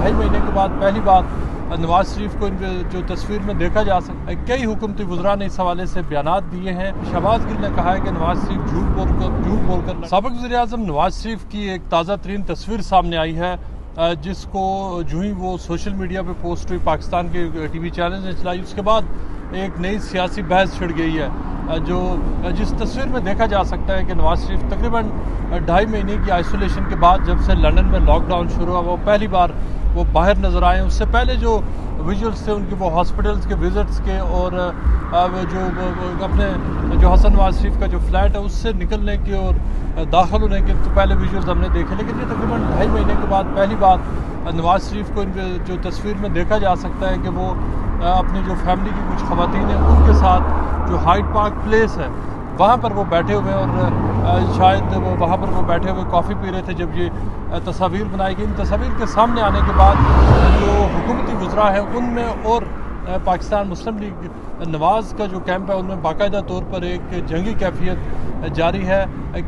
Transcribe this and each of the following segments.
ढाई महीने के बाद पहली बार नवाज शरीफ को जो तस्वीर में देखा जा सकता है। कई हुकूमती वज़रा ने इस हवाले से बयानात दिए हैं। शहबाज गिल ने कहा है कि नवाज शरीफ झूठ बोलकर साबिक़ वज़ीर-ए-आज़म नवाज शरीफ की एक ताज़ा तरीन तस्वीर सामने आई है, जिसको जो ही वो सोशल मीडिया पे पोस्ट हुई, पाकिस्तान के टीवी चैनल ने चलाई, उसके बाद एक नई सियासी बहस छिड़ गई है। जो जिस तस्वीर में देखा जा सकता है कि नवाज शरीफ तकरीबन ढाई महीने की आइसोलेशन के बाद जब से लंदन में लॉकडाउन शुरू हुआ वो पहली बार वो बाहर नज़र आए। उससे पहले जो विजुअल्स थे उनके वो हॉस्पिटल्स के विज़िट्स के और अपने जो हसन नवाज शरीफ का जो फ्लैट है उससे निकलने के और दाखिल होने के तो पहले विजुअल्स हमने देखे, लेकिन ये तकरीबन ढाई महीने के बाद पहली बार नवाज शरीफ को जो तस्वीर में देखा जा सकता है कि वो अपनी जो फैमिली की कुछ ख़वातीन हैं उनके साथ जो हाइड पार्क प्लेस है वहाँ पर वो बैठे हुए और शायद वो वहाँ पर वो बैठे हुए कॉफ़ी पी रहे थे जब ये तस्वीर बनाई गई। इन तस्वीर के सामने आने के बाद जो हुकूमती वज़रा हैं उनमें और पाकिस्तान मुस्लिम लीग नवाज का जो कैंप है उनमें बाकायदा तौर पर एक जंगी कैफियत जारी है।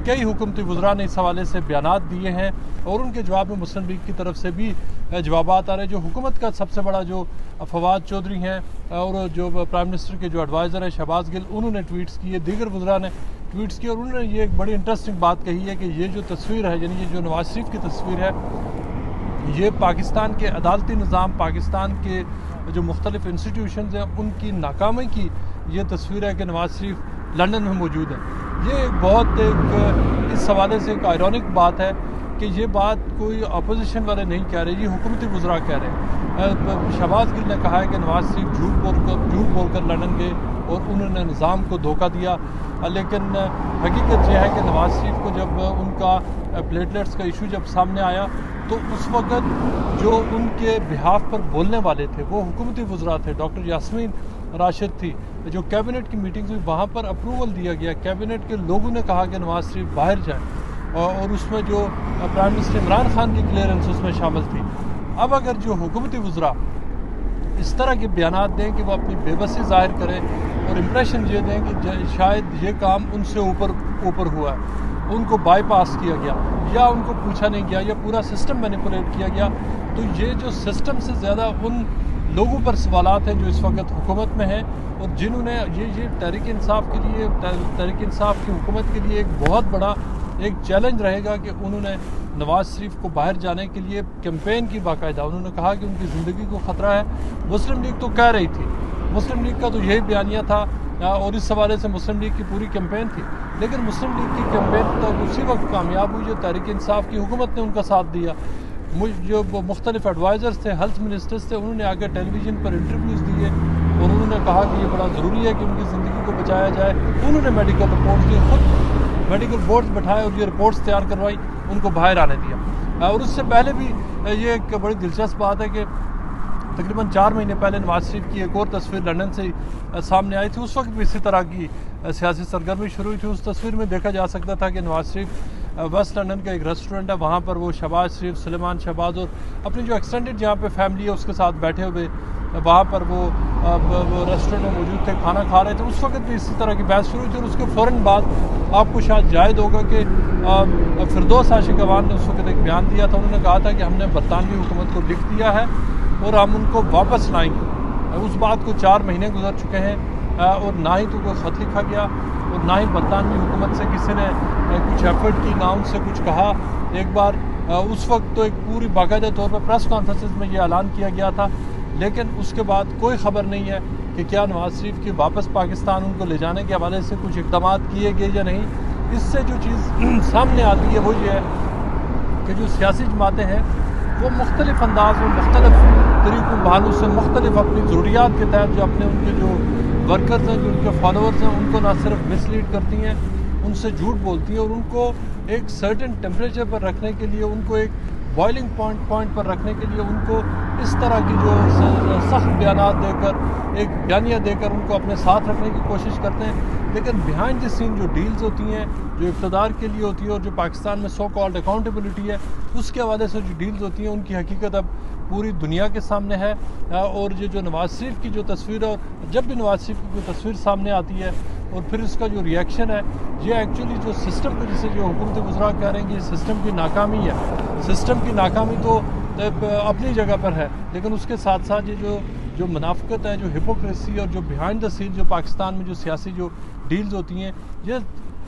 कई हुकूमती वज़रा ने इस हवाले से बयानात दिए हैं और उनके जवाब में मुस्लिम लीग की तरफ से भी जवाबात आ रहे हैं। जो हुकूमत का सबसे बड़ा जो फवाद चौधरी हैं और जो प्राइम मिनिस्टर के जो एडवाइज़र हैं शहबाज गिल, उन्होंने ट्वीट्स किए, दीगर वज़रा ने ट्वीट्स किए और उन्होंने ये एक बड़ी इंटरेस्टिंग बात कही है कि ये जो तस्वीर है, यानी ये जो नवाज शरीफ की तस्वीर है, ये पाकिस्तान के अदालती निज़ाम, पाकिस्तान के जो मुख्तलिफ इंस्टीट्यूशंस हैं उनकी नाकामी की ये तस्वीर है कि नवाज शरीफ लंदन में मौजूद है। ये एक बहुत इस हवाले से एक आयरॉनिक बात है कि ये बात कोई अपोजिशन वाले नहीं कह रहे, ये हुकूमती वज़रा कह रहे हैं। शहबाज गिल ने कहा है कि नवाज शरीफ झूठ बोलकर लंदन गए और उन्होंने निज़ाम को धोखा दिया, लेकिन हकीकत यह है कि नवाज शरीफ को जब उनका प्लेटलेट्स का इशू जब सामने आया तो उस वक़्त जो उनके बिहाफ पर बोलने वाले थे वो हुकूमती वज़रा थे। डॉक्टर यास्मीन राशिद थी, जो कैबिनेट की मीटिंग्स हुई वहाँ पर अप्रूवल दिया गया, कैबिनेट के लोगों ने कहा कि नवाज शरीफ बाहर जाएँ और उसमें जो प्राइम मिनिस्टर इमरान खान की क्लियरेंस उसमें शामिल थी। अब अगर जो हुकूमती वज़रा इस तरह के बयानात दें कि वो अपनी बेबसी ज़ाहिर करें और इम्प्रेशन ये दें कि शायद ये काम उनसे ऊपर हुआ है, उनको बाईपास किया गया या उनको पूछा नहीं गया या पूरा सिस्टम मैनिपुलेट किया गया, तो ये जो सिस्टम से ज़्यादा उन लोगों पर सवालात हैं जो इस वक्त हुकूमत में हैं और जिन्होंने ये तहरीक इंसाफ के लिए, तहरीक इंसाफ की हुकूमत के लिए एक बहुत बड़ा एक चैलेंज रहेगा कि उन्होंने नवाज शरीफ को बाहर जाने के लिए कैंपेन की बाकायदा। उन्होंने कहा कि उनकी ज़िंदगी को ख़तरा है। मुस्लिम लीग तो कह रही थी, मुस्लिम लीग का तो यही बयानिया था और इस हवाले से मुस्लिम लीग की पूरी कैंपेन थी, लेकिन मुस्लिम लीग की कैंपेन तो उसी वक्त कामयाब हुई जो तहरीक इंसाफ की हुकूमत ने उनका साथ दिया। जो मुख्तलिफ एडवाइज़र्स थे, हेल्थ मिनिस्टर्स थे, उन्होंने आगे टेलीविज़न पर इंटरव्यूज़ दिए और उन्होंने कहा कि ये बड़ा ज़रूरी है कि उनकी ज़िंदगी को बचाया जाए। उन्होंने मेडिकल रिपोर्ट्स दी, खुद मेडिकल बोर्ड्स बैठाए और ये रिपोर्ट्स तैयार करवाई, उनको बाहर आने दिया। और उससे पहले भी ये एक बड़ी दिलचस्प बात है कि तकरीबन 4 महीने पहले नवाज शरीफ की एक और तस्वीर लंदन से सामने आई थी। उस वक्त भी इसी तरह की सियासी सरगर्मी शुरू हुई थी। उस तस्वीर में देखा जा सकता था कि नवाज शरीफ वेस्ट लंदन का एक रेस्टोरेंट है, वहाँ पर वो शहबाज शरीफ, सुलेमान शहबाज और अपनी जो एक्सटेंडेड जहाँ पे फैमिली है उसके साथ बैठे हुए वहाँ पर वो रेस्टोरेंट में मौजूद थे, खाना खा रहे थे। उस वक्त भी इसी तरह की बहस शुरू हुई थी और उसके फ़ौरन बाद आपको शायद जायद होगा कि फिरदौस आशिक अवान ने उस वक्त एक बयान दिया था। उन्होंने कहा था कि हमने बरतानवी हुकूमत को लिख दिया है और हम उनको वापस लाएंगे। उस बात को 4 महीने गुजर चुके हैं और ना ही तो कोई ख़त लिखा गया और ना ही बरतानवी हुकूमत से किसी ने कुछ एफर्ट की, ना उनसे कुछ कहा। एक बार उस वक्त तो एक पूरी बाकायदा तौर पर प्रेस कॉन्फ्रेंसेस में ये ऐलान किया गया था, लेकिन उसके बाद कोई ख़बर नहीं है कि क्या नवाज शरीफ की वापस पाकिस्तान उनको ले जाने के हवाले से कुछ इक़दाम किए गए या नहीं। इससे जो चीज़ सामने आती है वो ये है कि जो सियासी जमातें हैं वो मुख्तलिफ अंदाज में, मुख्तलिफ तरीक़ों बहानों से, मुख्तलिफ अपनी ज़रूरियात के तहत जो अपने उनके जो वर्कर्स हैं, जो उनके फॉलोअर्स हैं, उनको ना सिर्फ मिसलीड करती हैं, उनसे झूठ बोलती हैं और उनको एक सर्टेन टेम्परेचर पर रखने के लिए, उनको एक बॉइलिंग पॉइंट पर रखने के लिए उनको इस तरह की जो सख्त बयानात देकर, एक बयानिया देकर उनको अपने साथ रखने की कोशिश करते हैं। लेकिन बिहाइंड द सीन जो डील्स होती हैं, जो इक़्तिदार के लिए होती है और जो पाकिस्तान में सो कॉल्ड अकाउंटेबिलिटी है, उसके हवाले से जो डील्स होती हैं उनकी हकीकत अब पूरी दुनिया के सामने है। और ये जो नवाज शरीफ की जो तस्वीर है, और जब भी नवाज शरीफ की कोई तस्वीर सामने आती है और फिर इसका जो रिएक्शन है, ये एक्चुअली जो सिस्टम को, जिसे जो हुकूमती वज़रा कह रहे हैं कि सिस्टम की नाकामी है। सिस्टम की नाकामी तो اپنی جگہ پر ہے، لیکن اس کے ساتھ ساتھ یہ جو منافقت ہے، جو ہپوکریسی اور جو بیہائنڈ دا سین جو پاکستان میں جو سیاسی جو ڈیلز ہوتی ہیں، یہ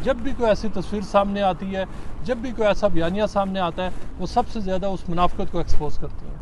جب بھی کوئی ایسی تصویر سامنے آتی ہے، جب بھی کوئی ایسا بیانیہ سامنے آتا ہے، وہ سب سے زیادہ اس منافقت کو ایکسپوز کرتی ہیں۔